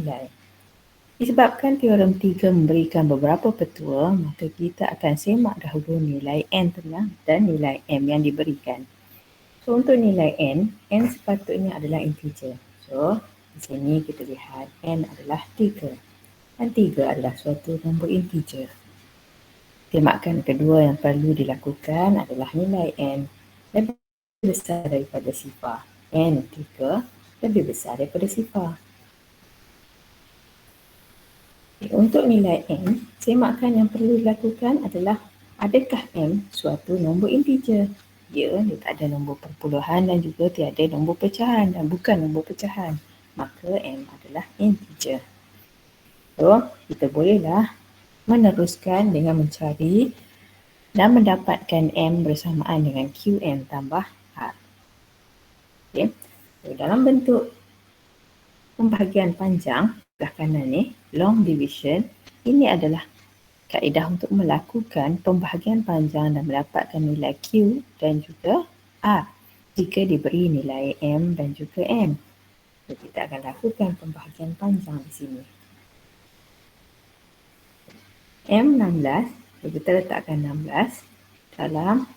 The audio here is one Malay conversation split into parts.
nilai. Disebabkan teorem 3 memberikan beberapa petua, maka kita akan semak dahulu nilai N tenang dan nilai M yang diberikan. So, untuk nilai N sepatutnya adalah integer. So, di sini kita lihat N adalah 3. Dan 3 adalah suatu nombor integer. Temakan kedua yang perlu dilakukan adalah nilai N lebih besar daripada sifar. N3 lebih besar daripada sifar. Untuk nilai N, semakan yang perlu dilakukan adalah adakah M suatu nombor integer? Ya, dia tak ada nombor perpuluhan dan juga tiada nombor pecahan dan bukan nombor pecahan. Maka M adalah integer. So, kita bolehlah meneruskan dengan mencari dan mendapatkan M bersamaan dengan QN tambah R. Okay. So, dalam bentuk pembahagian panjang, sebelah kanan ni, long division, ini adalah kaedah untuk melakukan pembahagian panjang dan mendapatkan nilai Q dan juga R jika diberi nilai M dan juga N. So, kita akan lakukan pembahagian panjang di sini. M16, so kita letakkan 16 dalam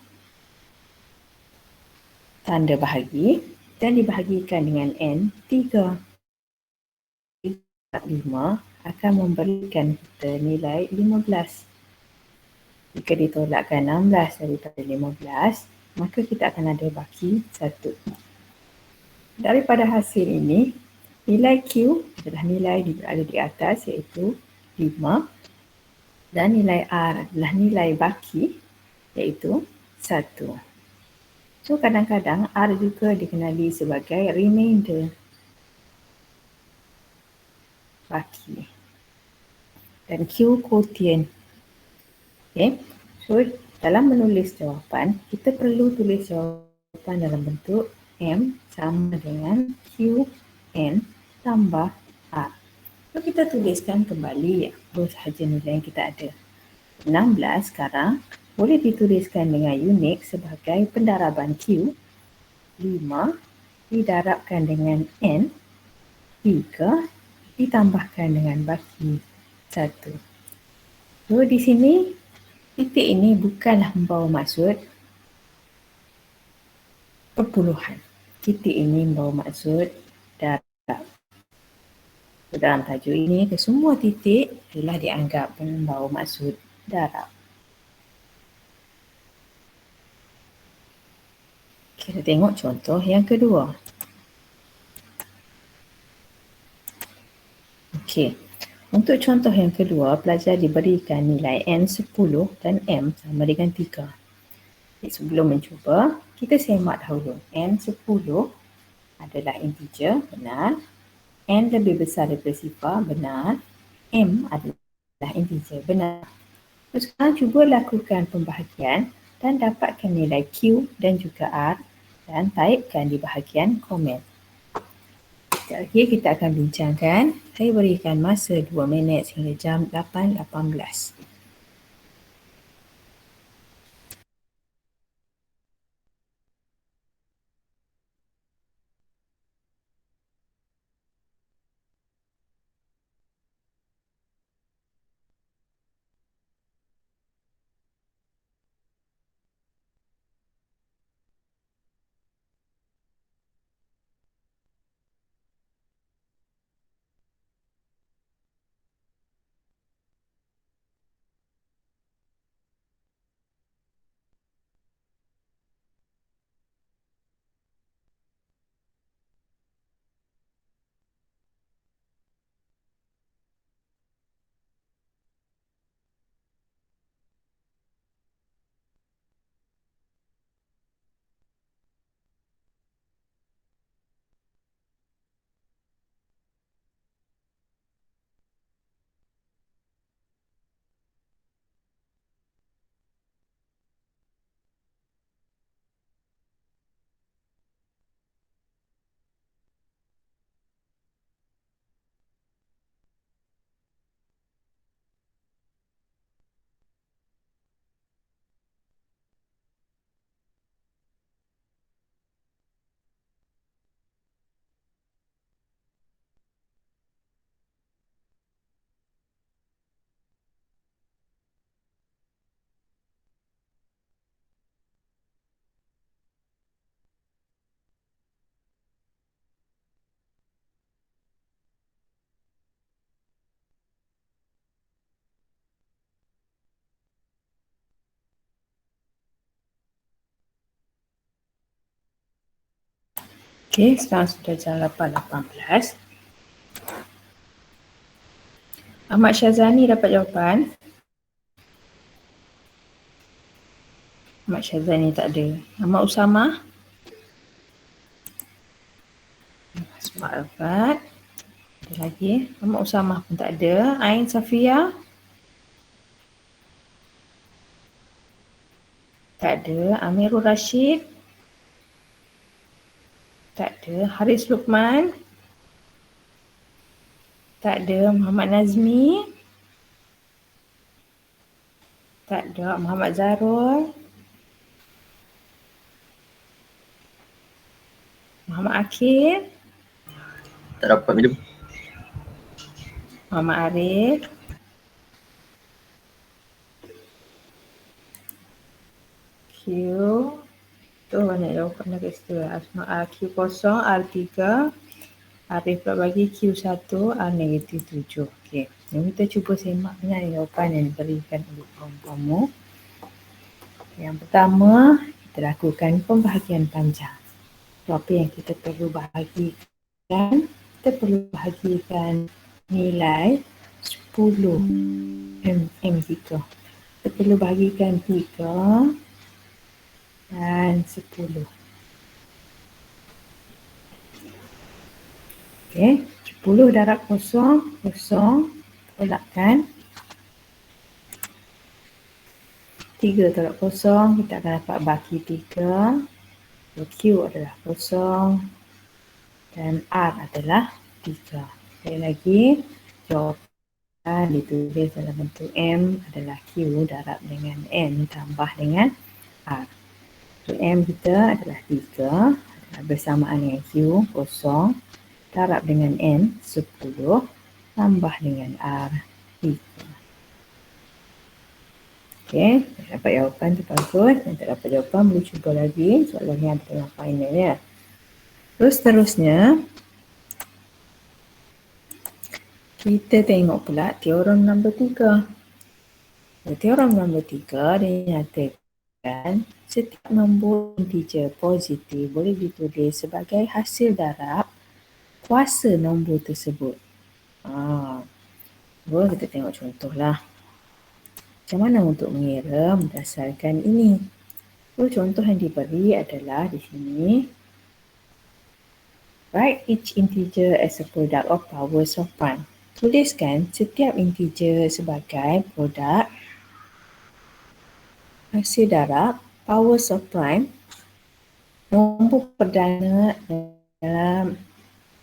tanda bahagi dan dibahagikan dengan N 3. 5 akan memberikan kita nilai 15. Jika ditolakkan 16 daripada 15, maka kita akan ada baki 1. Daripada hasil ini, nilai Q adalah nilai berada di atas iaitu 5 dan nilai R adalah nilai baki iaitu 1. So, kadang-kadang R juga dikenali sebagai remainder baki dan Q quotient. Okay. So, dalam menulis jawapan, kita perlu tulis jawapan dalam bentuk M sama dengan QN tambah R. So, kita tuliskan kembali apa sahaja nilai yang kita ada. 16 sekarang boleh dituliskan dengan unik sebagai pendaraban Q. 5 didarabkan dengan N. 3 ditambahkan dengan baki 1. So, di sini titik ini bukanlah membawa maksud perpuluhan. Titik ini membawa maksud darab. Dalam tajuk ini, semua titik adalah dianggap membawa maksud darab. Kita tengok contoh yang kedua. Okey. Untuk contoh yang kedua, pelajar diberikan nilai N 10 dan M sama dengan 3. Sebelum mencuba, kita semak dahulu. N 10 adalah integer, benar. N lebih besar daripada sifar, benar. M adalah integer, benar. So, sekarang cuba lakukan pembahagian dan dapatkan nilai Q dan juga R dan taipkan di bahagian komen. Sekejap lagi kita akan bincangkan. Saya berikan masa 2 minit sehingga jam 8.18. Okey, sekarang sudah jam 8.18. Ahmad Syazani dapat jawapan? Ahmad Syazani tak ada. Ahmad Usamah? Asma Arafat. Ada lagi. Ahmad Usamah pun tak ada. Ain Safia? Tak ada. Amirul Rashid? Tak ada. Haris Lukman? Tak ada. Muhammad Nazmi? Tak ada. Muhammad Zarul? Muhammad Akil? Tak dapat minum. Muhammad Arif? Q. Tu banyak jawapan dah kat situ. Asma Q kosong, R3. Arif pula bagi Q1, R negatif 7. Okey. Yang kita cuba semak dengan jawapan yang diberikan oleh kamu. Yang pertama, kita lakukan pembahagian panjang. So, apa yang kita perlu bahagikan? Kita perlu bahagikan nilai 10 M3. Kita perlu bahagikan 3 dan 10. Okey, 10 darab kosong, kosong, tolakkan. 3 tolak kosong, kita akan dapat baki 3. Q adalah kosong dan R adalah 3. Sekali lagi, jawapan ditulis dalam bentuk M adalah Q darab dengan N tambah dengan R. So, M kita adalah 3, bersamaan dengan Q, kosong, darab dengan N, 10, tambah dengan R, 3. Okey, dapat jawapan tu bagus. Yang tak dapat jawapan boleh cuba lagi. Soalan yang ada dalam final ya. Terus seterusnya, kita tengok pula teorem nombor 3. Teorem nombor 3 dia nyatakan setiap nombor integer positif boleh ditulis sebagai hasil darab kuasa nombor tersebut. Kita tengok contohlah. Macam mana untuk mengira berdasarkan ini? Contoh yang diberi adalah di sini. Write each integer as a product of powers of prime. Tuliskan setiap integer sebagai produk hasil darab powers of prime nombor perdana dalam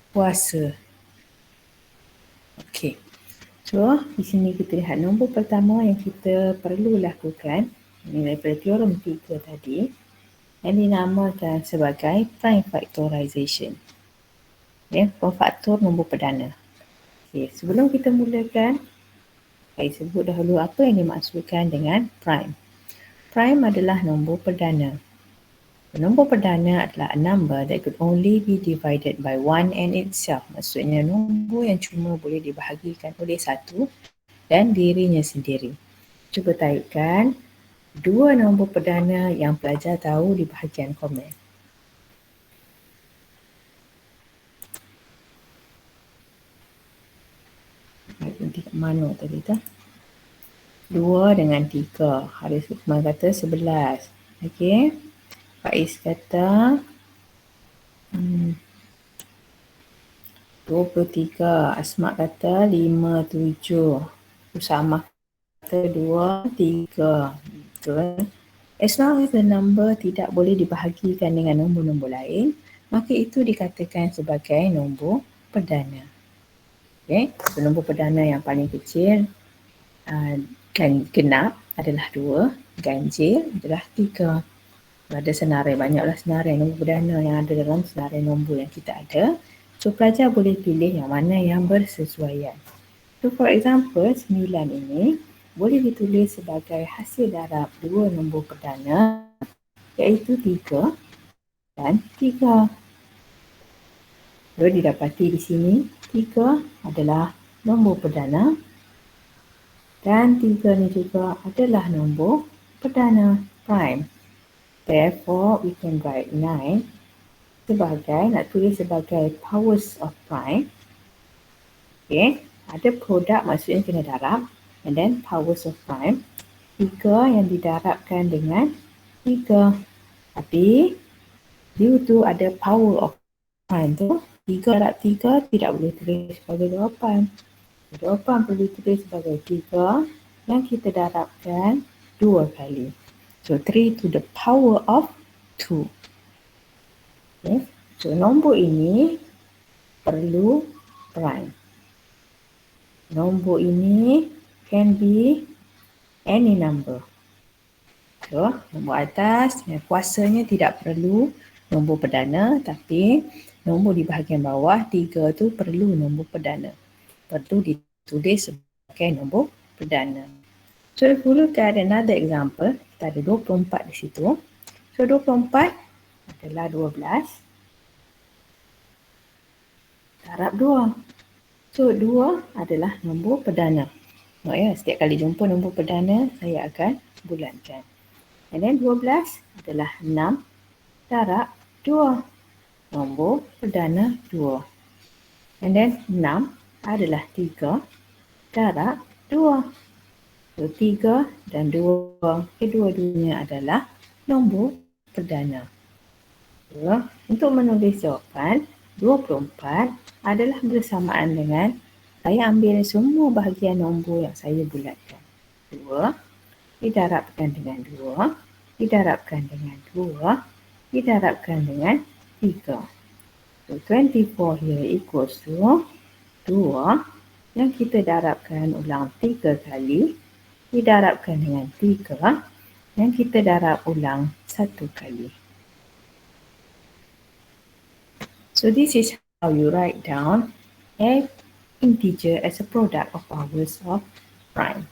kuasa. Okey. So, di sini kita lihat nombor pertama yang kita perlu lakukan, ini daripada teorem 3 tadi, yang dinamakan sebagai prime factorization. Pemfaktor nombor perdana. Okey, sebelum kita mulakan, saya sebut dahulu apa yang dimaksudkan dengan prime. Prime adalah nombor perdana. Nombor perdana adalah a number that could only be divided by one and itself. Maksudnya nombor yang cuma boleh dibahagikan oleh satu dan dirinya sendiri. Cuba taikkan dua nombor perdana yang pelajar tahu di bahagian komen. Nanti kat mana tadi tu? 2 dengan 3. Haris Lukman kata 11. Okey. Faiz kata 23. Asma kata 5, 7. Usamah kata 2, 3. Betul. As long as the number tidak boleh dibahagikan dengan nombor-nombor lain, maka itu dikatakan sebagai nombor perdana. Okay. So, nombor perdana yang paling kecil genap adalah 2, ganjil adalah 3. Ada senarai, banyaklah senarai nombor perdana yang ada dalam senarai nombor yang kita ada. So, pelajar boleh pilih yang mana yang bersesuaian. So, for example, 9 ini boleh ditulis sebagai hasil darab dua nombor perdana, iaitu 3 dan 3. So, didapati di sini 3 adalah nombor perdana dan 3 ni juga adalah nombor perdana prime. Therefore, we can write 9 nak tulis sebagai powers of prime. Okay, ada produk maksudnya kena darab, and then powers of prime. 3 yang didarabkan dengan 3. Tapi due to ada power of prime tu, 3 darab 3 tidak boleh tulis sebagai jawapan. Jawapan perlu tulis sebagai 3 yang kita darabkan 2 kali. So 3 to the power of 2. Okay. So nombor ini perlu prime. Nombor ini can be any number. So, nombor atas yang kuasanya tidak perlu nombor perdana, tapi nombor di bahagian bawah 3 tu perlu nombor perdana. Perlu ditulis sebagai nombor perdana. So, if we look at another example, kita ada 24 di situ. So, 24 adalah 12 darab 2. So, 2 adalah nombor perdana. Setiap kali jumpa nombor perdana, saya akan bulatkan. And then 12 adalah 6 darab 2. Nombor perdana 2. And then 6 adalah 3 darab 2. So 3 dan 2, kedua-duanya adalah nombor perdana. So, untuk menulis jawapan, 24 adalah bersamaan dengan saya ambil semua bahagian nombor yang saya bulatkan. 2 didarabkan dengan 2, didarabkan dengan 2, didarabkan dengan 3. So 24 here equals to 2 yang kita darabkan ulang 3 kali, didarabkan dengan 3 yang kita darab ulang 1 kali. So this is how you write down an integer as a product of powers of prime.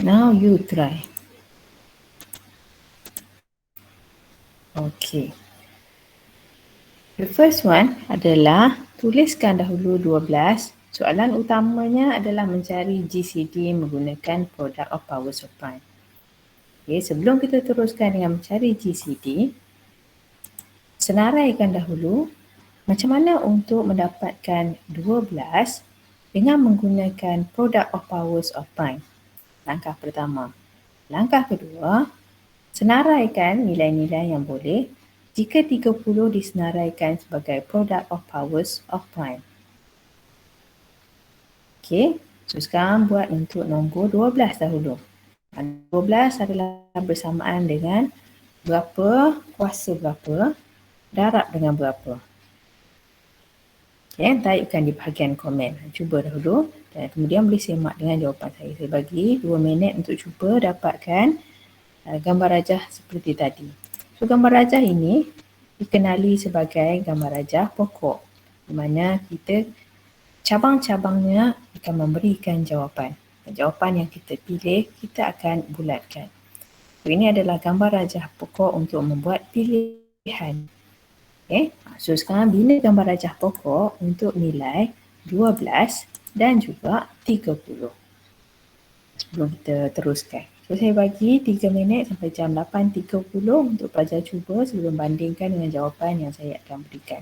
Now you try. Okay. The first one adalah tuliskan dahulu 12. Soalan utamanya adalah mencari GCD menggunakan product of powers of prime. Okay, sebelum kita teruskan dengan mencari GCD, senaraikan dahulu macam mana untuk mendapatkan 12 dengan menggunakan product of powers of prime. Langkah pertama. Langkah kedua, senaraikan nilai-nilai yang boleh jika 30 disenaraikan sebagai product of powers of prime. Okey, so sekarang buat untuk nombor 12 dahulu. 12 adalah bersamaan dengan berapa, kuasa berapa, darab dengan berapa. Okay, typekan di bahagian komen. Cuba dahulu dan kemudian boleh semak dengan jawapan saya. Saya bagi 2 minit untuk cuba dapatkan gambar rajah seperti tadi. So gambar rajah ini dikenali sebagai gambar rajah pokok, di mana kita cabang-cabangnya akan memberikan jawapan. Dan jawapan yang kita pilih, kita akan bulatkan. So ini adalah gambar rajah pokok untuk membuat pilihan. Okay. So sekarang bina gambar rajah pokok untuk nilai 12 dan juga 30. Sebelum kita teruskan. So saya bagi 3 minit sampai jam 8.30 untuk pelajar cuba sebelum bandingkan dengan jawapan yang saya akan berikan.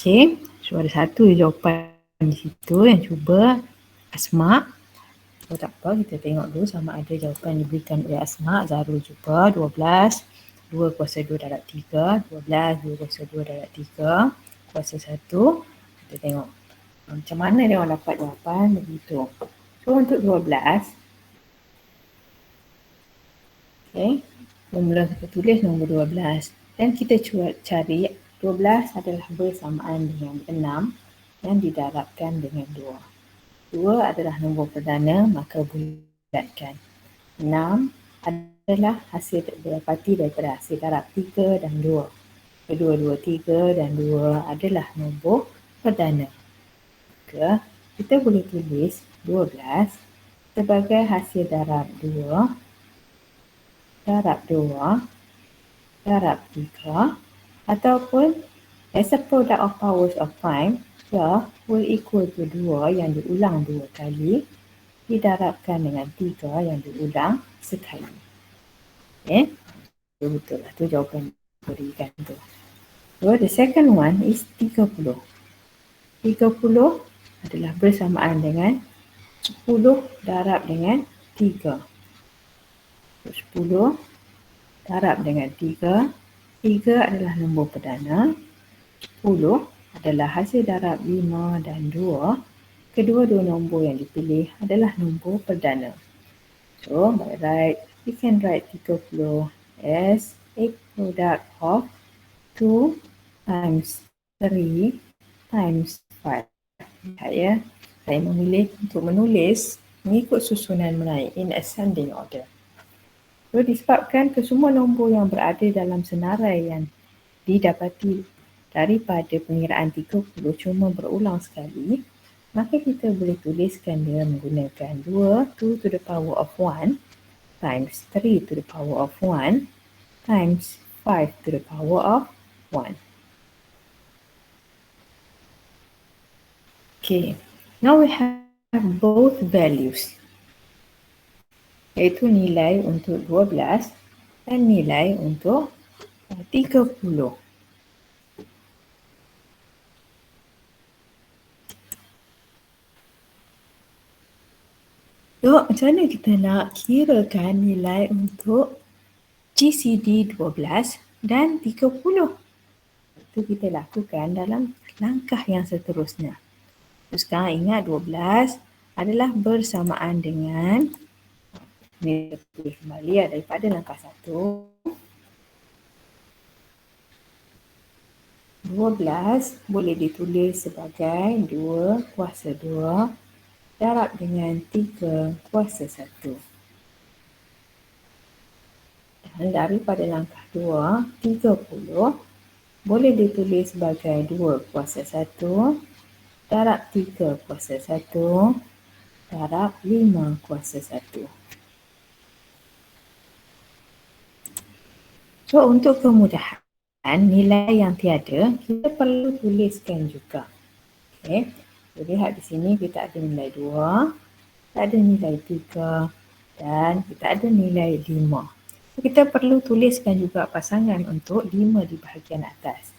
Okey, so ada satu jawapan di situ yang cuba Asma. So tak apa, kita tengok dulu sama ada jawapan diberikan oleh Asma. Zarul cuba 12, 2 kuasa 2 darab 3, 12, 2 kuasa 2 darab 3, kuasa 1. Kita tengok macam mana dia orang dapat jawapan begitu. So untuk 12, okay, mula kita tulis nombor 12 dan kita cari 12 adalah bersamaan dengan 6 yang didarabkan dengan 2. 2 adalah nombor perdana, maka bulatkan. 6 adalah hasil didapati daripada hasil darab 3 dan 2. Kedua 3 dan 2 adalah nombor perdana. Maka kita boleh tulis 12 sebagai hasil darab 2 darab 2 darab 3 ataupun as a product of powers of prime will equal to 2 yang diulang 2 kali didarabkan dengan 3 yang diulang sekali. Okay? Betul lah tu jawapan berikan tu. So the second one is 30. 30 adalah bersamaan dengan 10 darab dengan 3. 10 darab dengan 3. 3 adalah nombor perdana. 10 adalah hasil darab 5 dan 2. Kedua-dua nombor yang dipilih adalah nombor perdana. So by right, we can write 30 as a product of 2 times 3 times 5. Saya memilih untuk menulis mengikut susunan menaik in ascending order. So disebabkan kesemua nombor yang berada dalam senarai yang didapati daripada pengiraan 30 cuma berulang sekali, maka kita boleh tuliskan dia menggunakan 2 to the power of 1 times 3 to the power of 1 times 5 to the power of 1. Okay, now we have both values, iaitu nilai untuk 12 dan nilai untuk 30. So, macam mana kita nak kirakan nilai untuk GCD 12 dan 30? Itu kita lakukan dalam langkah yang seterusnya. So, sekarang ingat 12 adalah bersamaan dengan, ini kita kembali daripada langkah 1. 12 boleh ditulis sebagai 2 kuasa 2 darab dengan 3 kuasa 1. Dan daripada langkah 2, 30 boleh ditulis sebagai 2 kuasa 1 darab 3 kuasa 1 darab 5 kuasa 1. So untuk kemudahan nilai yang tiada, kita perlu tuliskan juga. Okay. So, lihat di sini kita ada nilai 2, kita ada nilai 3 dan kita ada nilai 5. So, kita perlu tuliskan juga pasangan untuk 5 di bahagian atas.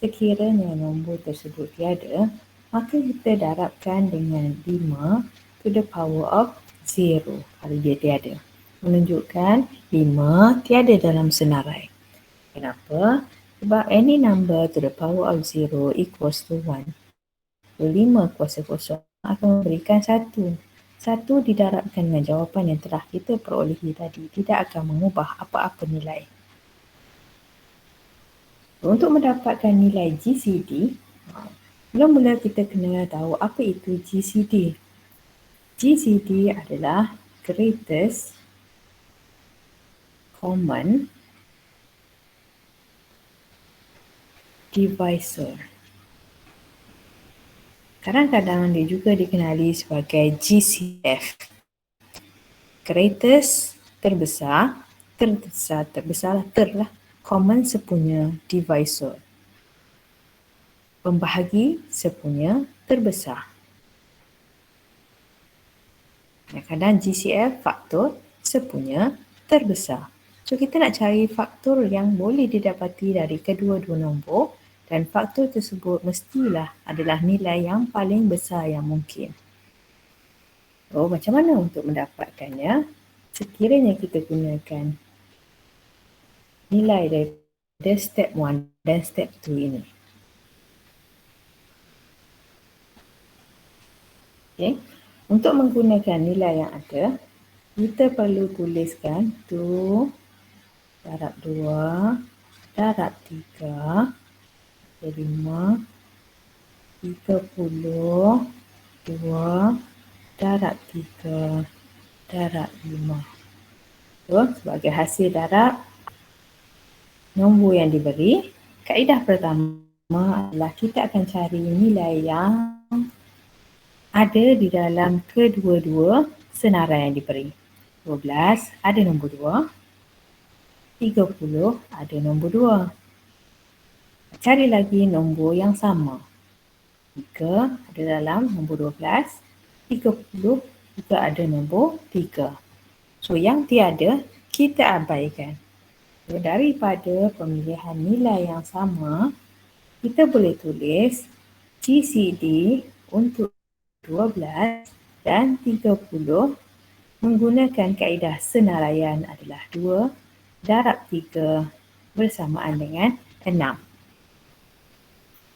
Sekiranya nombor tersebut tiada, maka kita darabkan dengan 5 to the power of 0 kalau dia tiada. Menunjukkan 5 tiada dalam senarai. Kenapa? Sebab any number to the power of 0 equals to 1. So, 5 kuasa kosong akan memberikan 1. 1 didarabkan dengan jawapan yang telah kita perolehi tadi. Tidak akan mengubah apa-apa nilai. So, untuk mendapatkan nilai GCD, mula-mula kita kena tahu apa itu GCD. GCD adalah greatest common divisor. Kadang-kadang dia juga dikenali sebagai GCF. Greatest terbesar lah, common sepunya divisor. Pembahagi sepunya terbesar. Kadang-kadang GCF faktor sepunya terbesar. So kita nak cari faktor yang boleh didapati dari kedua-dua nombor Dan faktor tersebut mestilah adalah nilai yang paling besar yang mungkin. Oh, macam mana untuk mendapatkannya? Sekiranya kita gunakan nilai daripada step 1 dan step 2 ini. Okay. Untuk menggunakan nilai yang ada, kita perlu tuliskan 2 darab 2 darab 3 jadi 5 32 darab 3 darab 5. So, sebagai hasil darab nombor yang diberi, kaedah pertama adalah kita akan cari nilai yang ada di dalam kedua-dua senarai yang diberi. 12 ada nombor 2, 30 ada nombor 2. Cari lagi nombor yang sama. 3 ada dalam nombor 12, 30 juga ada nombor 3. So yang tiada kita abaikan. So, daripada pemilihan nilai yang sama, kita boleh tulis GCD untuk 12 dan 30 menggunakan kaedah senaraian adalah 2 darab 3 bersamaan dengan 6.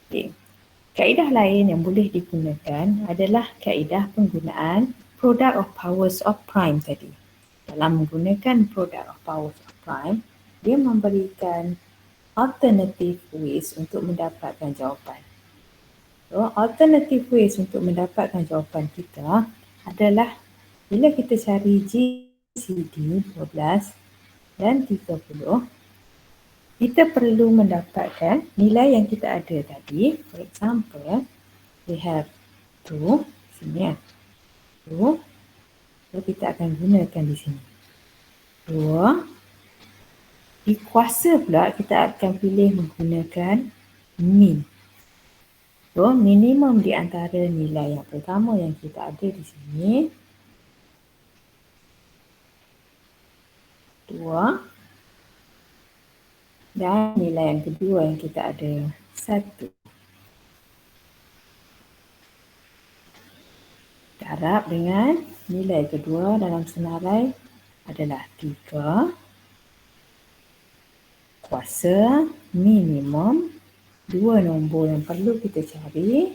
Okay. Kaedah lain yang boleh digunakan adalah kaedah penggunaan product of powers of prime tadi. Dalam menggunakan product of powers of prime, dia memberikan alternative ways untuk mendapatkan jawapan. So, alternative ways untuk mendapatkan jawapan kita adalah bila kita cari GCD 12 dan 30, kita perlu mendapatkan nilai yang kita ada tadi. For example, we have 2, sini ya. 2, so kita akan gunakan di sini. 2, di kuasa pula kita akan pilih menggunakan min. So, minimum di antara nilai yang pertama yang kita ada di sini 2 dan nilai yang kedua yang kita ada 1. Darab dengan nilai kedua dalam senarai adalah 3 kuasa minimum. Dua nombor yang perlu kita cari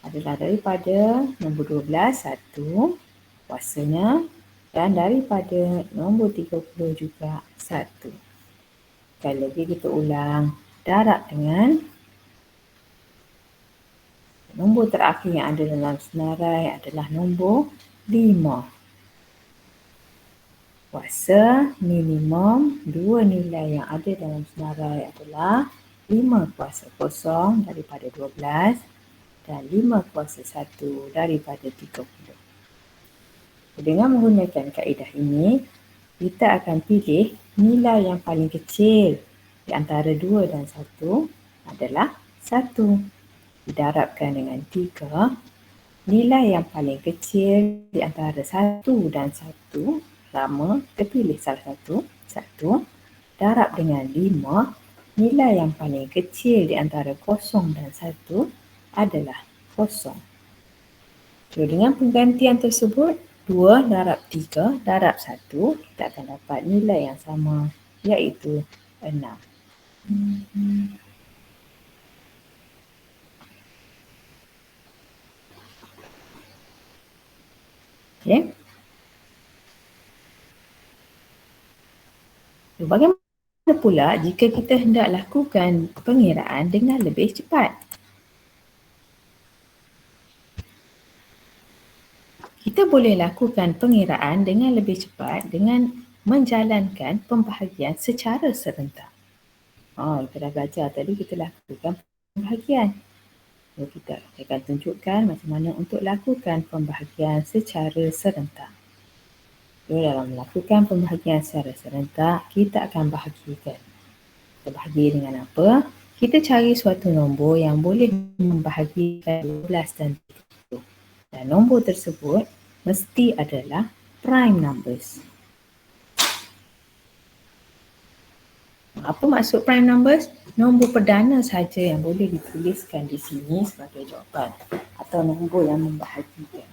adalah daripada nombor 12, 1 kuasanya, dan daripada nombor 30 juga 1. Sekali lagi kita ulang, darab dengan nombor terakhir yang ada dalam senarai adalah nombor 5. Kuasa minimum dua nilai yang ada dalam senarai adalah 5 kuasa kosong daripada 12 dan 5 kuasa 1 daripada 30. Dengan menggunakan kaedah ini, kita akan pilih nilai yang paling kecil di antara 2 dan 1 adalah 1. Didarabkan dengan 3, nilai yang paling kecil di antara 1 dan 1 sama, kita pilih salah satu, 1, darab dengan 5, nilai yang paling kecil di antara 0 dan 1 adalah 0. So, dengan penggantian tersebut, 2 darab 3 darab 1, kita akan dapat nilai yang sama, iaitu 6. Okay. So, bagaimana pula jika kita hendak lakukan pengiraan dengan lebih cepat? Kita boleh lakukan pengiraan dengan lebih cepat dengan menjalankan pembahagian secara serentak. Kita dah belajar tadi, kita lakukan pembahagian. So, kita akan tunjukkan macam mana untuk lakukan pembahagian secara serentak. So, dalam melakukan pembahagian secara serentak, kita akan bahagikan. Kita bahagi dengan apa? Kita cari suatu nombor yang boleh membahagikan 12 dan 30. Dan nombor tersebut mesti adalah prime numbers. Apa maksud prime numbers? Nombor perdana saja yang boleh dituliskan di sini sebagai jawapan atau nombor yang membahagikan.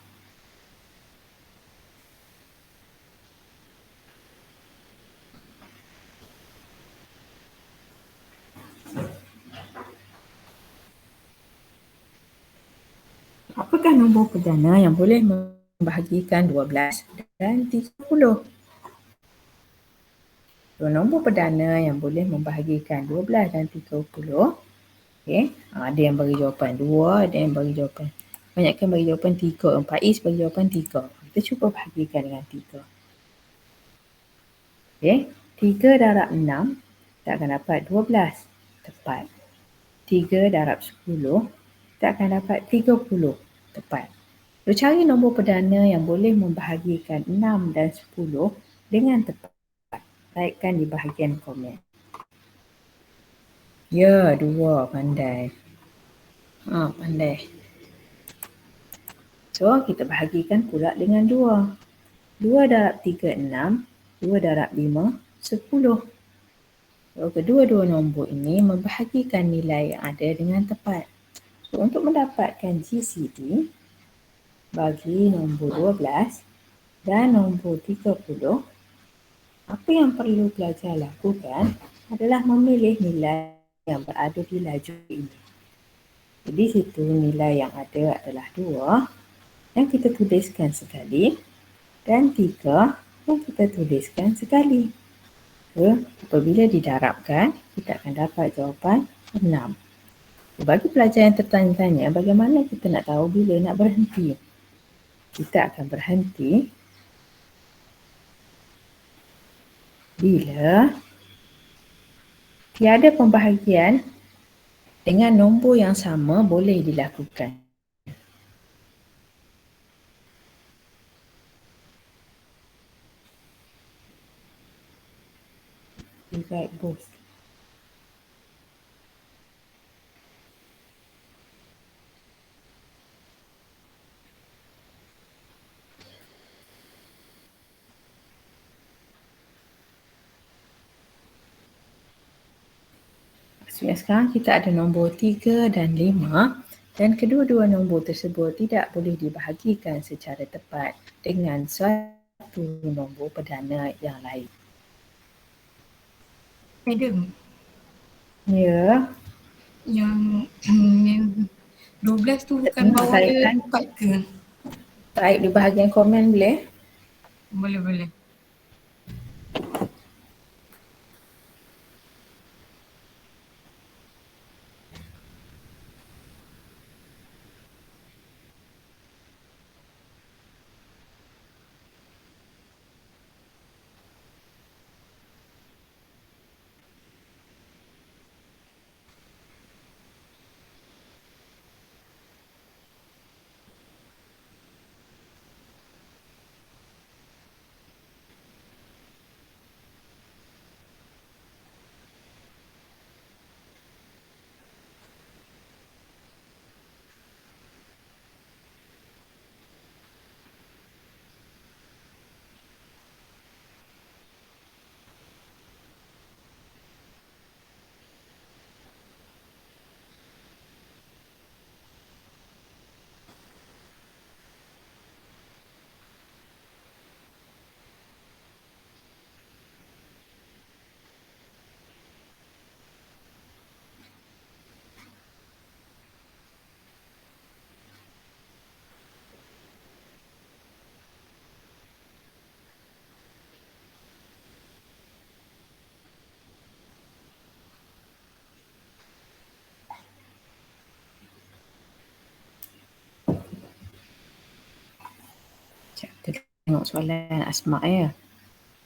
Apakah nombor perdana yang boleh membahagikan 12 dan 30? Nombor perdana yang boleh membahagikan 12 dan 30. Okay. Ada yang bagi jawapan 2, ada yang bagi jawapan. Banyakkan bagi jawapan 3. Faiz bagi jawapan 3. Kita cuba bahagikan dengan 3. Okay. 3 darab 6, kita akan dapat 12. Tepat. 3 darab 10, kita akan dapat 30. Tepat. Cari nombor perdana yang boleh membahagikan 6 dan 10 dengan tepat. Typekan di bahagian komen. Ya, 2. Pandai. Pandai. So, kita bahagikan pula dengan 2. 2 darab 3, 6. 2 darab 5, 10. So, kedua-dua nombor ini membahagikan nilai yang ada dengan tepat. So, untuk mendapatkan GCD bagi nombor 12 dan nombor 30, apa yang perlu pelajar lakukan adalah memilih nilai yang berada di lajur ini. Jadi situ nilai yang ada adalah 2 yang kita tuliskan sekali dan 3 yang kita tuliskan sekali. So, apabila didarabkan, kita akan dapat jawapan 6. Bagi pelajar yang tertanya-tanya, bagaimana kita nak tahu bila nak berhenti? Kita akan berhenti bila tiada pembahagian dengan nombor yang sama boleh dilakukan. Divide both. Maksudnya sekarang kita ada nombor 3 dan 5 dan kedua-dua nombor tersebut tidak boleh dibahagikan secara tepat dengan satu nombor perdana yang lain. Madam, Ya. yang 12 tu bukan Tengah bawah dia typekan. 4 ke? Type di bahagian komen boleh? Boleh. Kita tengok soalan Asma ya.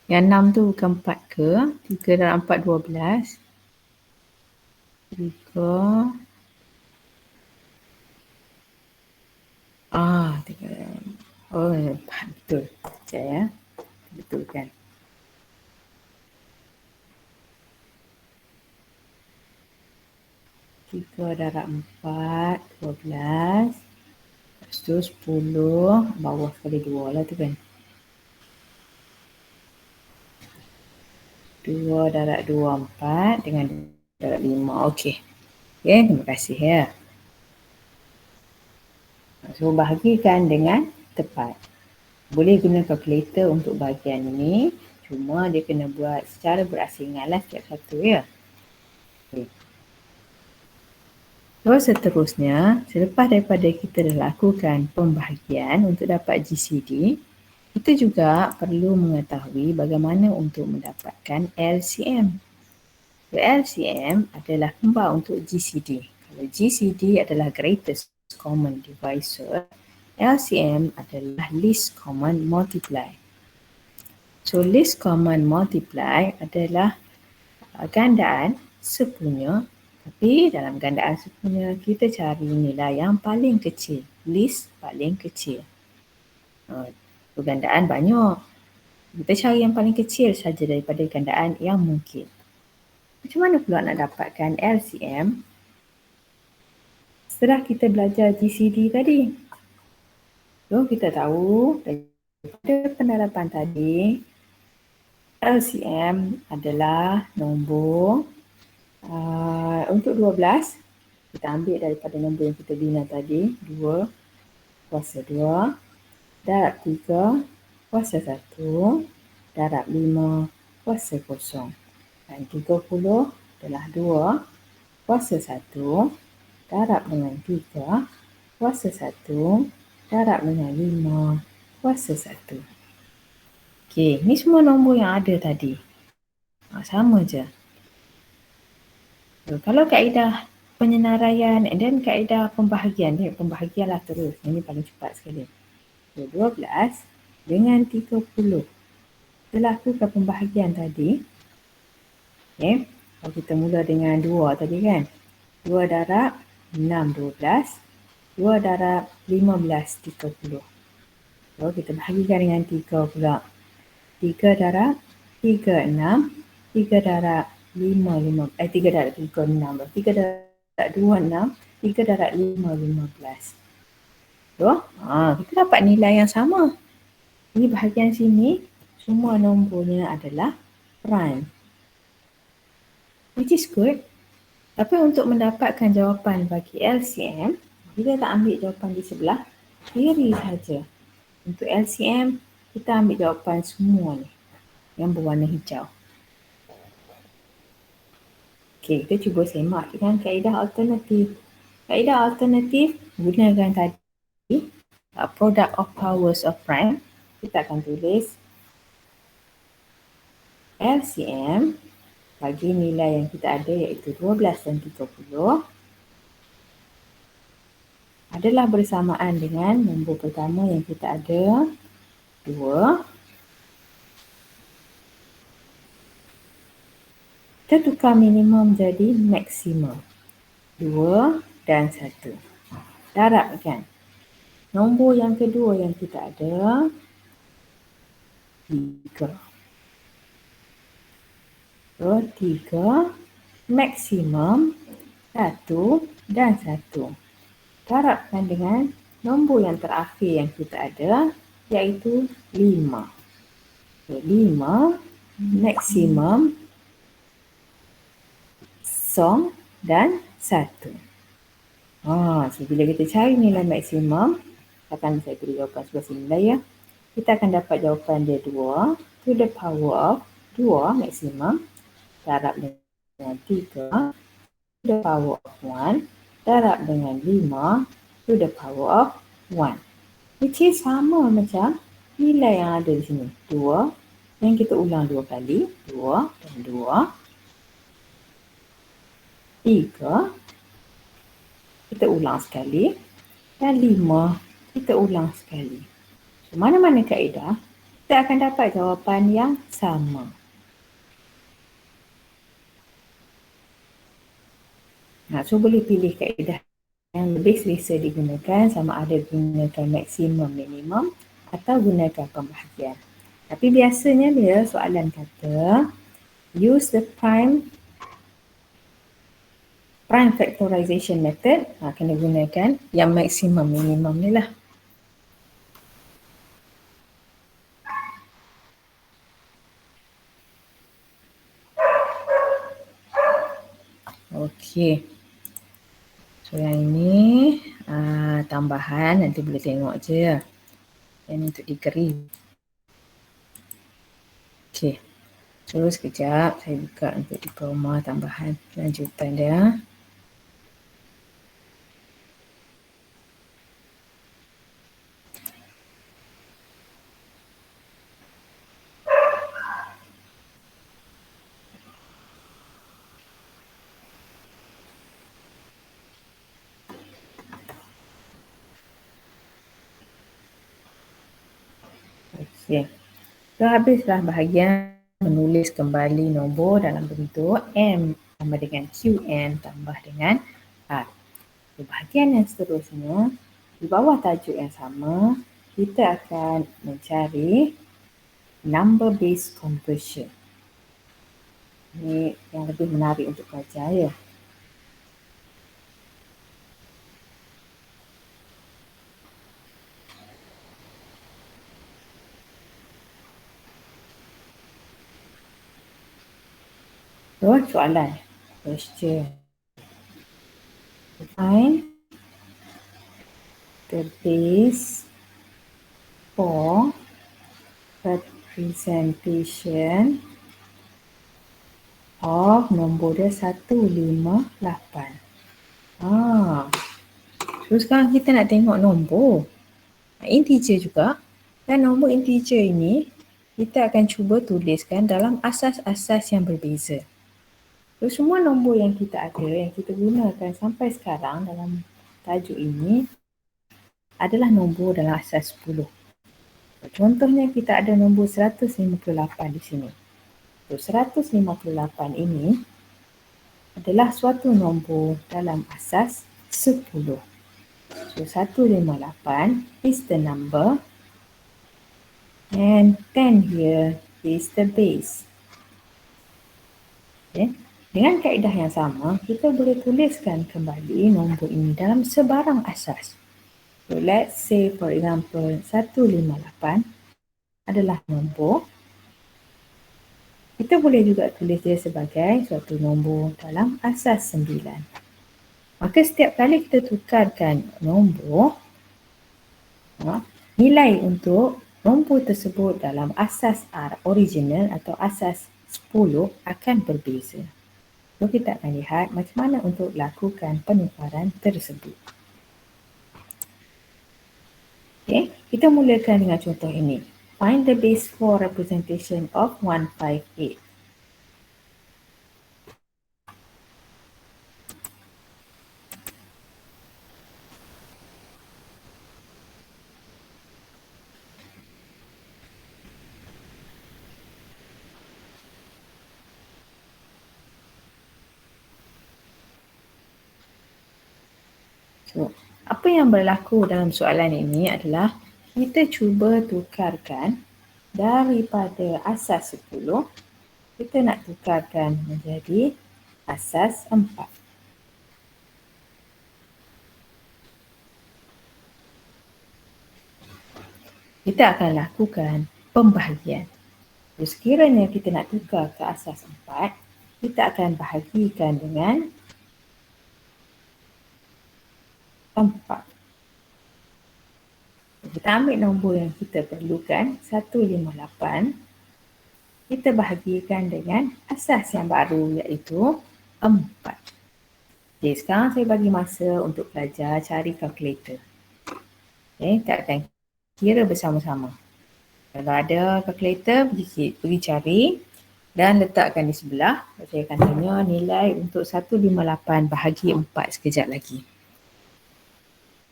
Yang 6 tu bukan 4 ke? 3 dalam 4, 12. 3. 3. Oh, betul. Sekejap ya. Betul kan? Tiga darab 4, 12. Lepas tu 10. Bawah kali 2 lah tu kan. 2 darab 2, 4 dengan 2 darab 5. Okey. Okay, terima kasih ya. So, bahagikan dengan tepat. Boleh guna kalkulator untuk bahagian ini. Cuma dia kena buat secara berasingan lah setiap satu ya. Okay. So, seterusnya, selepas daripada kita dah lakukan pembahagian untuk dapat GCD, kita juga perlu mengetahui bagaimana untuk mendapatkan LCM. LCM adalah kembar untuk GCD. Kalau GCD adalah greatest common divisor, LCM adalah least common multiply. So, least common multiply adalah gandaan sepunya, tapi dalam gandaan sepunya kita cari nilai yang paling kecil, least paling kecil. Gandaan banyak, kita cari yang paling kecil saja daripada gandaan yang mungkin. Macam mana pula nak dapatkan LCM setelah kita belajar GCD tadi? So, kita tahu daripada penerapan tadi, LCM adalah nombor untuk 12, kita ambil daripada nombor yang kita bina tadi, 2 kuasa 2, darab 3 kuasa 1, darab 5 kuasa 0. Dan 30 adalah 2 kuasa 1, darab dengan 3 kuasa 1, darab dengan 5 kuasa 1. Okey, ni semua nombor yang ada tadi. Sama je. So, kalau kaedah penyenaraian dan kaedah pembahagian, pembahagian lah terus. Ini paling cepat sekali. So, 12 dengan 30. Kita lakukan pembahagian tadi. Okay. Kalau kita mula dengan 2 tadi kan. 2 darab 6, 12. 2 darab 15, 30. So, kita bahagikan dengan 3 pula. 3 darab 3, 6. 3 darab 5, 3 darab 3, 6. 3 darab 2, 6. 3 darab 5, 15. So, kita dapat nilai yang sama. Ini bahagian sini, semua nombornya adalah prime. Which is good. Tapi untuk mendapatkan jawapan bagi LCM, kita tak ambil jawapan di sebelah kiri saja. Untuk LCM, kita ambil jawapan semua ni yang berwarna hijau. Okey, kita cuba semak dengan kaedah alternatif. Kaedah alternatif gunakan tadi product of powers of prime. Kita akan tulis LCM bagi nilai yang kita ada iaitu 12 dan 30 adalah bersamaan dengan nombor pertama yang kita ada 2. Kita tukar minimum jadi maksimum 2 dan 1. Darabkan. Nombor yang kedua yang kita ada 3. So, 3 maksimum 1 dan 1. Darabkan dengan nombor yang terakhir yang kita ada iaitu 5. So, 5 maksimum 0 dan 1. So bila kita cari nilai maksimum, akan saya beri jawapan sebelah sini lah ya. Kita akan dapat jawapan dia 2 to the power of 2 maksimum darab dengan 3 to the power of 1 darab dengan 5 to the power of 1. Which is sama macam nilai yang ada di sini. 2 yang kita ulang 2 kali. 2 dan 2. 3 kita ulang sekali. Dan 5 kita ulang sekali. So, mana-mana kaedah, kita akan dapat jawapan yang sama. So boleh pilih kaedah yang lebih selesa digunakan, sama ada gunakan maksimum, minimum atau gunakan pembahagian. Tapi biasanya bila soalan kata use the prime factorization method, kena gunakan yang maksimum, minimum ni lah. Okey. So yang ini tambahan, nanti boleh tengok je. Yang ni untuk degree. Okey. So sekejap saya buka untuk diploma tambahan lanjutan dia. Okey. So habislah bahagian menulis kembali nombor dalam bentuk M tambah dengan QN tambah dengan R. So, bahagian yang seterusnya, di bawah tajuk yang sama, kita akan mencari number base conversion. Ini yang lebih menarik untuk belajar ya. So, soalan. Question. Find the base for representation of nombor dia 158. So sekarang kita nak tengok nombor integer juga, dan nombor integer ini kita akan cuba tuliskan dalam asas-asas yang berbeza. So semua nombor yang kita ada, yang kita gunakan sampai sekarang dalam tajuk ini adalah nombor dalam asas 10. Contohnya kita ada nombor 158 di sini. So 158 ini adalah suatu nombor dalam asas 10. So 158 is the number and 10 here is the base. Okay. Dengan kaedah yang sama, kita boleh tuliskan kembali nombor ini dalam sebarang asas. So let's say for example 158 adalah nombor. Kita boleh juga tulis dia sebagai suatu nombor dalam asas 9. Maka setiap kali kita tukarkan nombor, nilai untuk nombor tersebut dalam asas R original atau asas 10 akan berbeza. So kita akan lihat macam mana untuk lakukan penukaran tersebut. Okay, kita mulakan dengan contoh ini. Find the base for representation of 158. So, apa yang berlaku dalam soalan ini adalah kita cuba tukarkan daripada asas 10, kita nak tukarkan menjadi asas 4. Kita akan lakukan pembahagian. So, sekiranya kita nak tukar ke asas 4, kita akan bahagikan dengan 4. Kita ambil nombor yang kita perlukan, 158. Kita bahagikan dengan asas yang baru iaitu 4. Okay, sekarang saya bagi masa untuk pelajar cari kalkulator. Okay, kita akan kira bersama-sama. Kalau ada kalkulator, pergi cari dan letakkan di sebelah. Saya akan tanya nilai untuk 158 bahagi 4 sekejap lagi.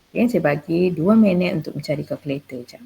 Okay, saya bagi 2 minit untuk mencari kalkulator jap.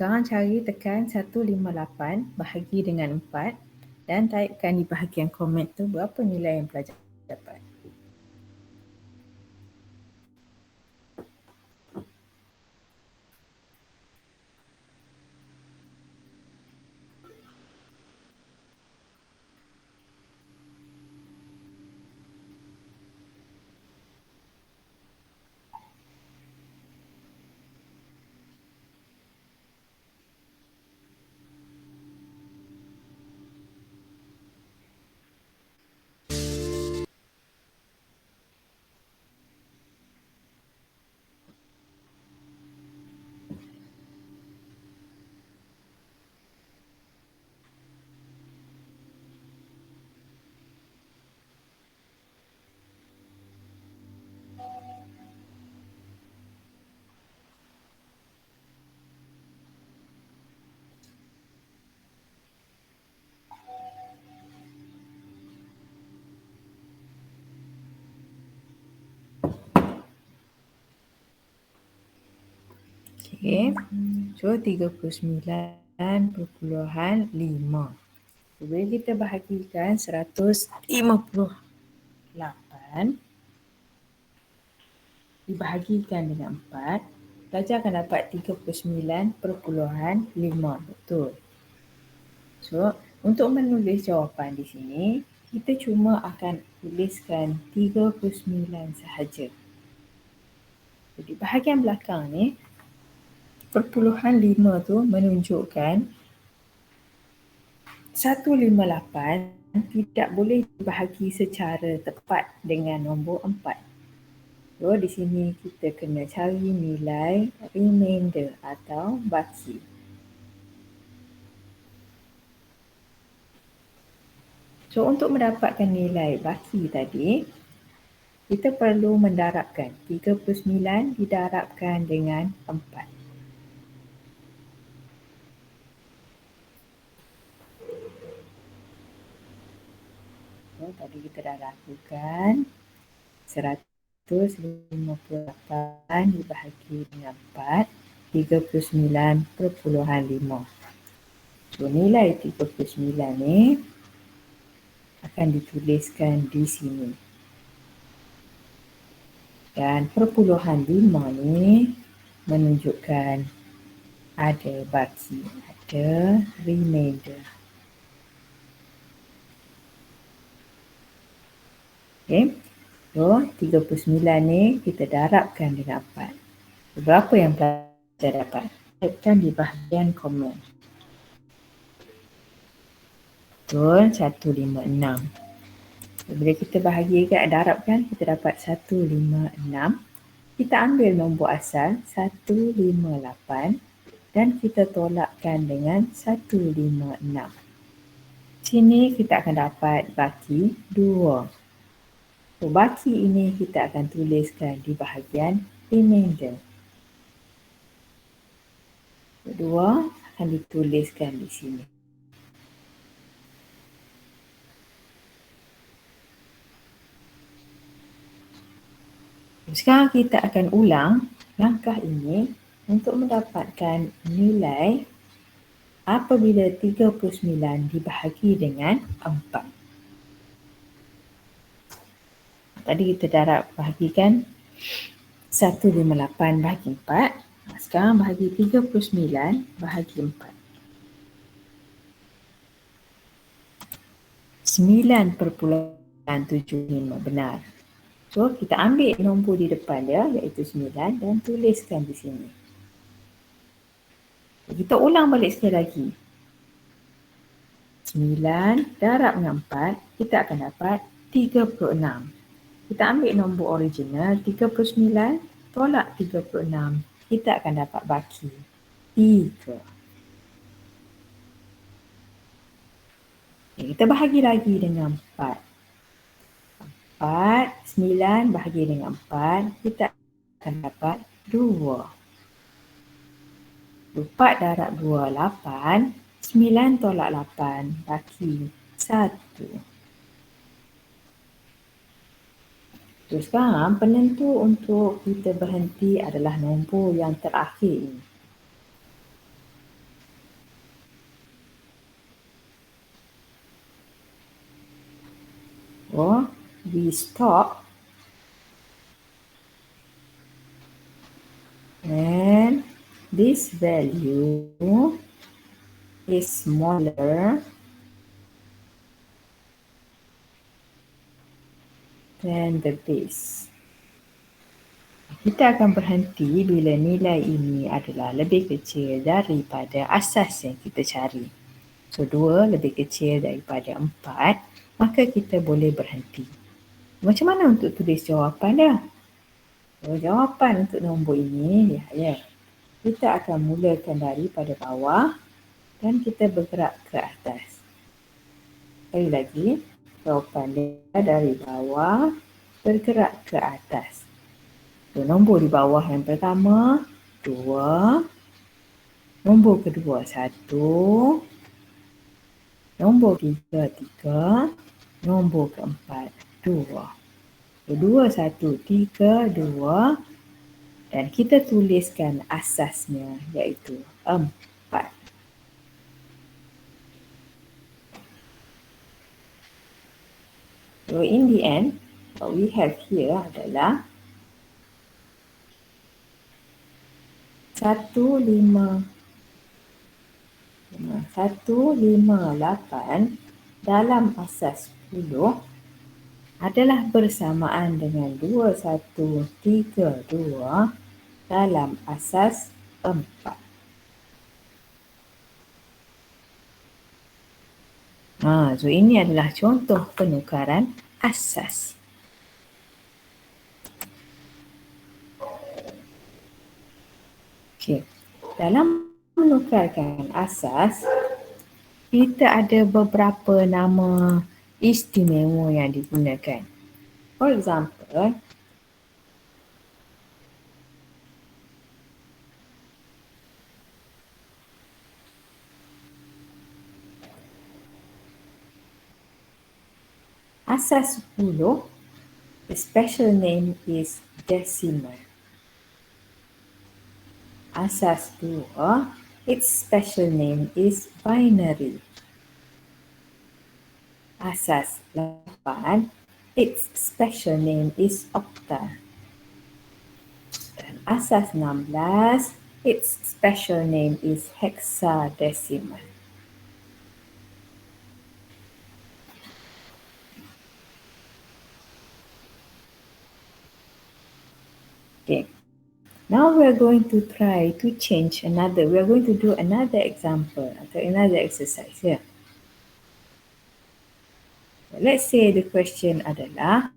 Sekarang cari tekan 158 bahagi dengan 4 dan typekan di bahagian komen tu berapa nilai yang pelajar dapat. Okey, so 39.5. Boleh kita bahagikan 158 dibahagikan dengan 4, pelajar akan dapat 39.5. Betul. So, untuk menulis jawapan di sini, kita cuma akan tuliskan 39 sahaja. Jadi bahagian belakang ni, perpuluhan 5 tu menunjukkan 158 tidak boleh dibahagi secara tepat dengan nombor 4. So, di sini kita kena cari nilai remainder atau baki. So, untuk mendapatkan nilai baki tadi, kita perlu mendarabkan. 39 didarabkan dengan 4. So, tadi kita dah lakukan 158 dibahagi dengan 4, 39.5. So, nilai 39 ni akan dituliskan di sini. Dan perpuluhan 5 ni menunjukkan ada baki, ada remainder. Okay. So, 39 ni kita darabkan dengan 4. Berapa yang pelajar dapat? Typekan di bahagian komen. Betul, 156. Bila kita bahagikan, darabkan, kita dapat 156. Kita ambil nombor asal 158 dan kita tolakkan dengan 156. Sini kita akan dapat baki 2. So, baki ini kita akan tuliskan di bahagian remainder. Kedua akan dituliskan di sini. Sekarang kita akan ulang langkah ini untuk mendapatkan nilai apabila 39 dibahagi dengan 4. Tadi kita darab bahagikan 158 bahagi 4. Sekarang bahagi 39 bahagi 4. 9.75 benar. So, kita ambil nombor di depan dia iaitu 9 dan tuliskan di sini. Kita ulang balik sekali lagi. 9 darab dengan 4, kita akan dapat 36. Kita ambil nombor original 39, tolak 36, kita akan dapat baki 3. Okay, kita bahagi lagi dengan 4. 9 bahagi dengan 4, kita akan dapat 2. 4 darab 2, 8. 9 tolak 8, baki 1. So, sekarang penentu untuk kita berhenti adalah nombor yang terakhir ini. So we stop and this value is smaller than the base. Kita akan berhenti bila nilai ini adalah lebih kecil daripada asas yang kita cari. So 2 lebih kecil daripada 4, maka kita boleh berhenti. Macam mana untuk tulis jawapan dia? So, jawapan untuk nombor ini, lihat ya. Kita akan mulakan daripada bawah dan kita bergerak ke atas. Sekali lagi, jawapan dia dari bawah bergerak ke atas. So, nombor di bawah yang pertama, 2. Nombor kedua, 1. Nombor ketiga, 3. Nombor keempat, 2. So, 2, 1, 3, 2. Dan kita tuliskan asasnya iaitu 4. So in the end, what we have here adalah 158 dalam asas 10 adalah bersamaan dengan 2132 dalam asas 4. So ini adalah contoh penukaran asas. Okey. Dalam menukarkan asas, kita ada beberapa nama istimewa yang digunakan. For example, asas 10, the special name is decimal. Asas 2, its special name is binary. Asas 8, its special name is octal. Dan asas 16, its special name is hexadecimal. Okay. Now we are going to try to change another. We are going to do another example atau another exercise here. Let's say the question adalah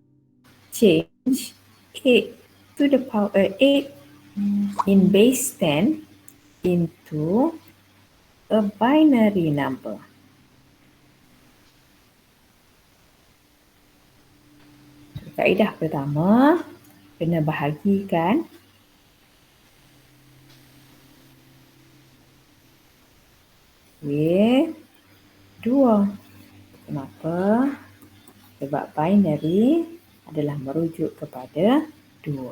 change 8 to the power 8 in base 10 into a binary number. Kaedah pertama, kena bahagikan with 2. Kenapa? Sebab binary adalah merujuk kepada 2.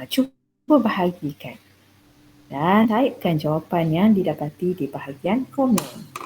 Cuba bahagikan dan typekan jawapan yang didapati di bahagian komen.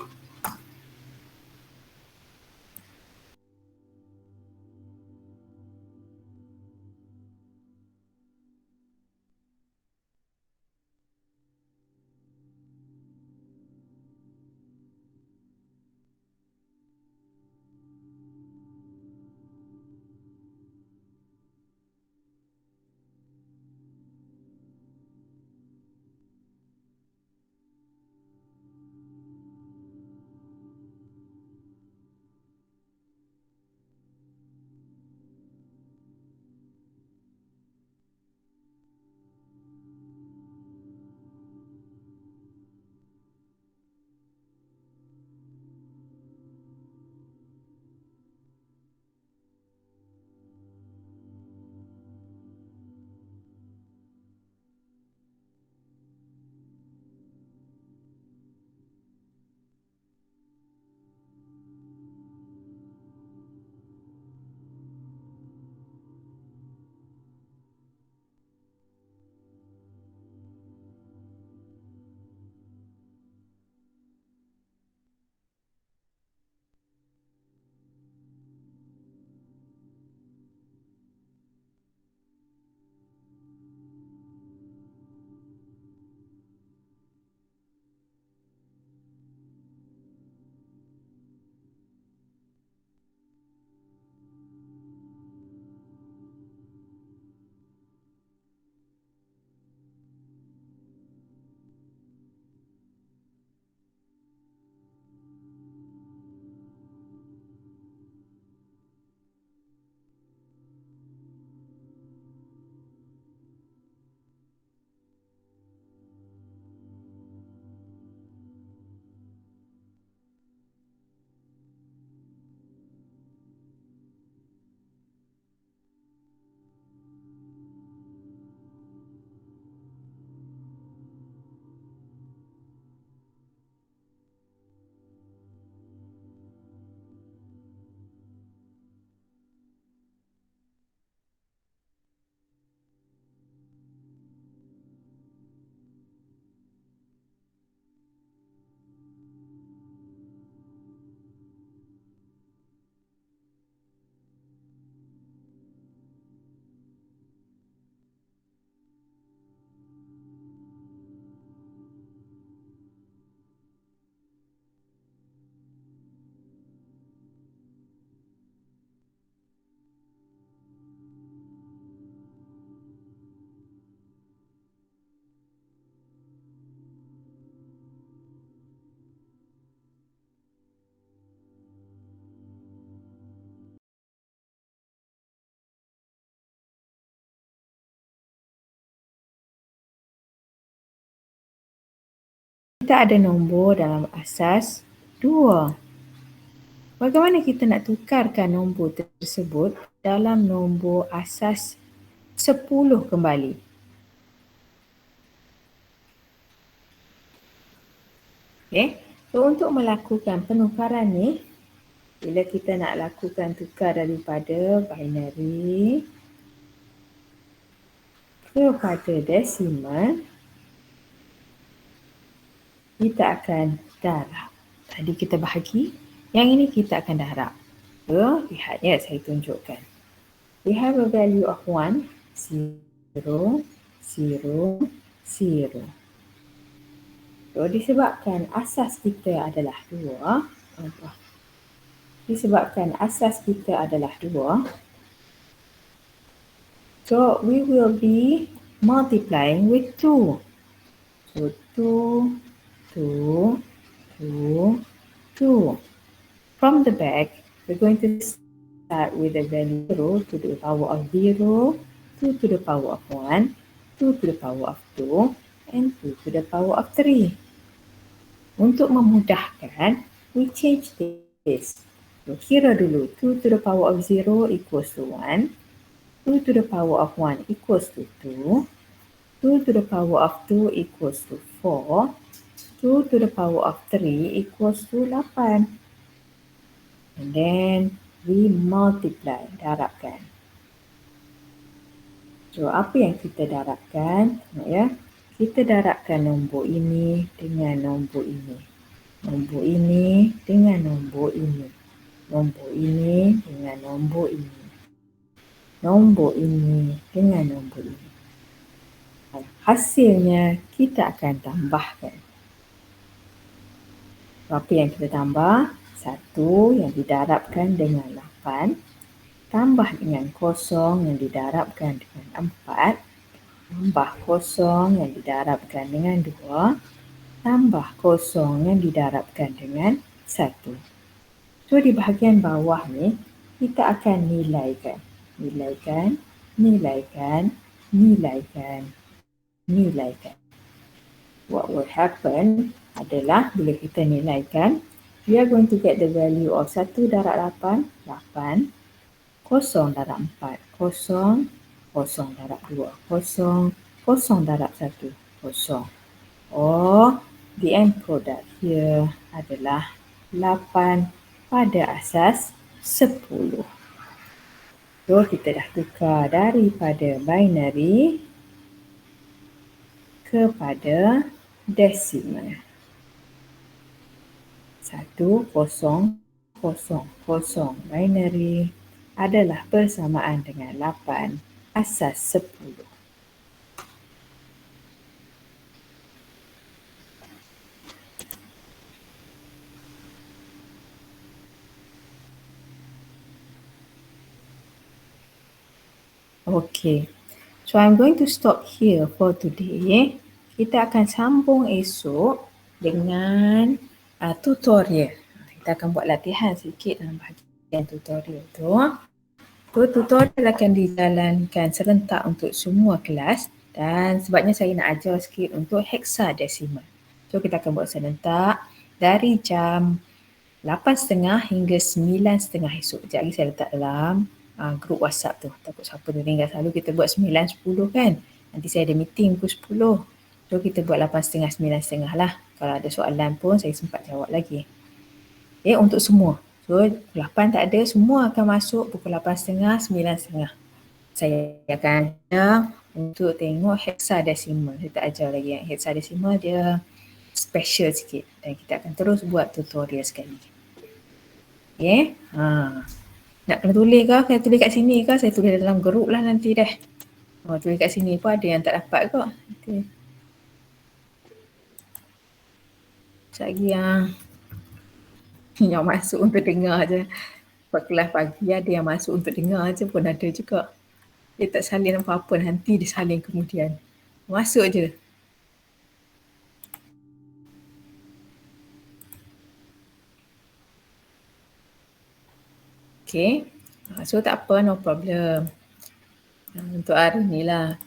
kita ada nombor dalam asas 2. Bagaimana kita nak tukarkan nombor tersebut dalam nombor asas 10 kembali? Okay. So untuk melakukan penukaran ni, bila kita nak lakukan tukar daripada binary kepada desimal, kita akan darab. Tadi kita bahagi, yang ini kita akan darab. So, lihat ya, saya tunjukkan. We have a value of 1, 0, 0, 0. So, disebabkan asas kita adalah 2, so we will be multiplying with 2. So 2, 2, 2, 2. From the back, we're going to start with the value 0 to the power of 0, 2 to the power of 1, 2 to the power of 2, and 2 to the power of 3. Untuk memudahkan, we change this. So, kira dulu, 2 to the power of 0 equals to 1, 2 to the power of 1 equals to 2, 2 to the power of 2 equals to 4, 2 to the power of 3 equals to 8. And then we multiply, darabkan. So apa yang kita darabkan? Ya, kita darabkan nombor ini dengan nombor ini. Nombor ini dengan nombor ini. Nombor ini dengan nombor ini. Nombor ini dengan nombor ini. Hasilnya kita akan tambahkan. Apa yang kita tambah? 1 yang didarabkan dengan 8, tambah dengan 0 yang didarabkan dengan 4, tambah 0 yang didarabkan dengan 2, tambah 0 yang didarabkan dengan 1. So di bahagian bawah ni, kita akan nilaikan. Nilaikan. What will happen adalah bila kita nilaikan, we are going to get the value of 1 darab 8, 8, 0 darab 4, 0, 0 darab 2, 0, 0 darab 1, 0. Or the end product here adalah 8 pada asas 10. So kita dah tukar daripada binary kepada desimal. 1, 0, 0, 0 binary adalah bersamaan dengan 8 asas 10. Okay, so I'm going to stop here for today. Kita akan sambung esok dengan tutorial. Kita akan buat latihan sikit dalam bahagian tutorial tu. So, tutorial akan dijalankan serentak untuk semua kelas dan sebabnya saya nak ajar sikit untuk hexadesimal. So, kita akan buat serentak dari jam 8.30 hingga 9.30 esok. Sekejap lagi saya letak dalam grup WhatsApp tu. Takut siapa tertinggal, selalu kita buat 9.10 kan. Nanti saya ada meeting pukul 10. So kita buat 8.30, 9.30 lah. Kalau ada soalan pun saya sempat jawab lagi. Okay, untuk semua. So pukul 8 tak ada, semua akan masuk pukul 8.30, 9.30. Saya akan ajar untuk tengok hexadesimal. Saya tak ajar lagi yang hexadesimal, dia special sikit. Dan kita akan terus buat tutorial sekali. Okay. Nak kena tulis ke? Saya tulis kat sini ke? Saya tulis dalam grup lah nanti dah. Tulis kat sini pun ada yang tak dapat ke? Okay. Sekejap lagi yang masuk untuk dengar je. Sebab kelas pagi ada yang masuk untuk dengar je pun ada juga. Dia tak salin apa-apa, nanti dia salin kemudian. Masuk je. Okay. So tak apa, no problem. Untuk hari ni lah.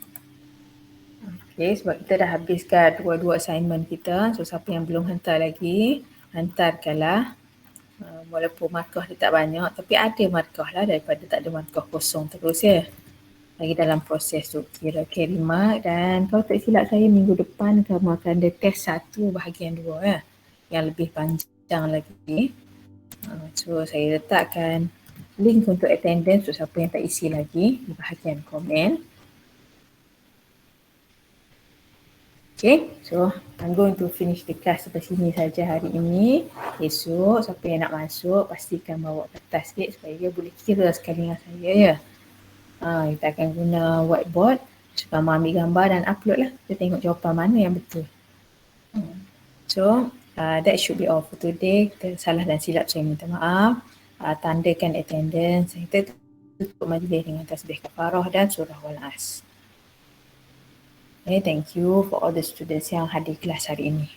Okay, sebab kita dah habiskan dua assignment kita. So siapa yang belum hantar lagi, hantarkanlah. Walaupun markah dia tak banyak, tapi ada markah lah daripada tak ada markah kosong terus ya. Lagi dalam proses tu kira carry mark, dan kalau tak silap saya minggu depan kamu akan ada test 1 bahagian 2 ya, yang lebih panjang lagi. So saya letakkan link untuk attendance untuk siapa yang tak isi lagi di bahagian komen. Okay, so I'm going to finish the class sampai sini saja hari ini. Esok siapa yang nak masuk pastikan bawa kertas sikit supaya dia boleh kira sekali dengan saya ya. Kita akan guna whiteboard. Kamu ambil gambar dan upload lah. Kita tengok jawapan mana yang betul. So that should be all for today. Kita salah dan silap saya minta maaf. Tandakan attendance. Kita tutup majlis dengan tasbih kafarah dan surah Wal-As. Okay, thank you for all the students yang hadir kelas hari ini.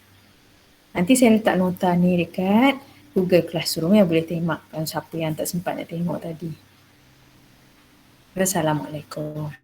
Nanti saya letak nota ni dekat Google Classroom yang boleh tengok siapa yang tak sempat nak tengok tadi. Wassalamualaikum.